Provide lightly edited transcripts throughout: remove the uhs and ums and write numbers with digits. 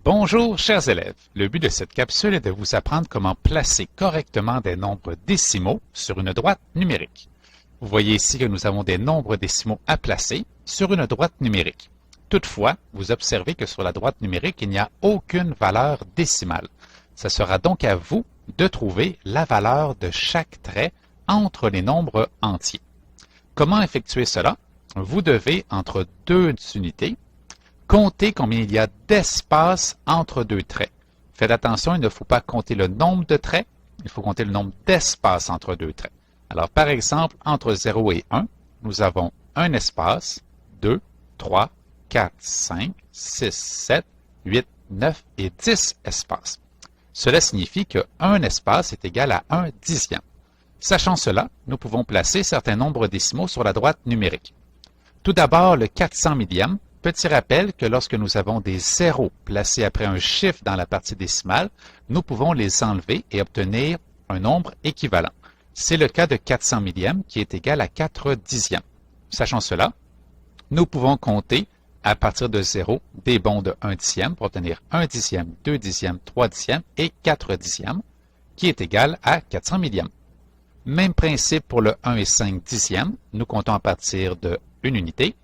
Bonjour chers élèves, le but de cette capsule est de vous apprendre comment placer correctement des nombres décimaux sur une droite numérique. Vous voyez ici que nous avons des nombres décimaux à placer sur une droite numérique. Toutefois, vous observez que sur la droite numérique, il n'y a aucune valeur décimale. Ce sera donc à vous de trouver la valeur de chaque trait entre les nombres entiers. Comment effectuer cela? Vous devez, entre deux unités, compter combien il y a d'espace entre deux traits. Faites attention, il ne faut pas compter le nombre de traits, il faut compter le nombre d'espaces entre deux traits. Alors, par exemple, entre 0 et 1, nous avons un espace, 2, 3, 4, 5, 6, 7, 8, 9 et 10 espaces. Cela signifie qu'un espace est égal à 1 dixième. Sachant cela, nous pouvons placer certains nombres décimaux sur la droite numérique. Tout d'abord, le 400 millième. Petit rappel que lorsque nous avons des zéros placés après un chiffre dans la partie décimale, nous pouvons les enlever et obtenir un nombre équivalent. C'est le cas de 400 millième qui est égal à 4 dixièmes. Sachant cela, nous pouvons compter à partir de 0 des bons de 1 dixième pour obtenir 1 dixième, 2 dixièmes, 3 dixièmes et 4 dixièmes qui est égal à 400 millième. Même principe pour le 1 et 5 dixièmes. Nous comptons à partir de une unité.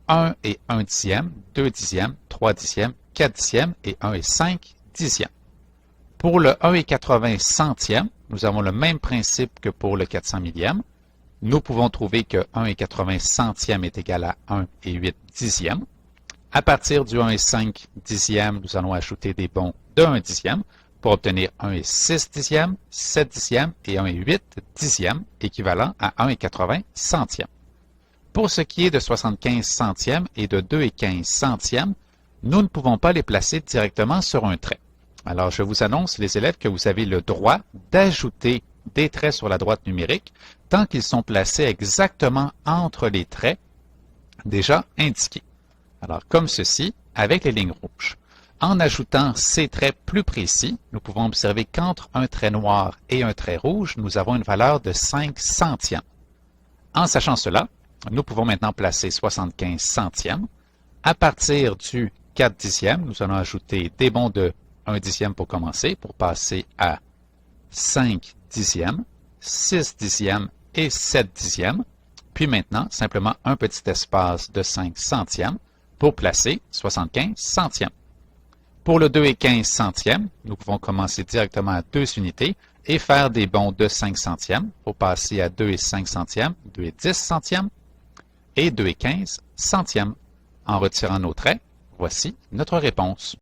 1 et 1 dixième, 2 dixièmes, 3 dixièmes, 4 dixièmes et 1 et 5 dixièmes. Pour le 1 et 80 centièmes, nous avons le même principe que pour le 400 millième. Nous pouvons trouver que 1 et 80 centièmes est égal à 1 et 8 dixièmes. À partir du 1 et 5 dixièmes, nous allons ajouter des bons de 1 dixième pour obtenir 1 et 6 dixièmes, 7 dixièmes et 1 et 8 dixièmes, équivalent à 1 et 80 centièmes. Pour ce qui est de 75 centièmes et de 2 et 15 centièmes, nous ne pouvons pas les placer directement sur un trait. Alors, je vous annonce, les élèves, que vous avez le droit d'ajouter des traits sur la droite numérique tant qu'ils sont placés exactement entre les traits déjà indiqués. Alors, comme ceci, avec les lignes rouges. En ajoutant ces traits plus précis, nous pouvons observer qu'entre un trait noir et un trait rouge, nous avons une valeur de 5 centièmes. En sachant cela, nous pouvons maintenant placer 75 centièmes. À partir du 4 dixième, nous allons ajouter des bons de 1 dixième pour commencer, pour passer à 5 dixièmes, 6 dixièmes et 7 dixièmes. Puis maintenant, simplement un petit espace de 5 centièmes pour placer 75 centièmes. Pour le 2 et 15 centièmes, nous pouvons commencer directement à 2 unités et faire des bons de 5 centièmes pour passer à 2 et 5 centièmes, 2 et 10 centièmes et 2 et 15 centièmes. En retirant nos traits, voici notre réponse.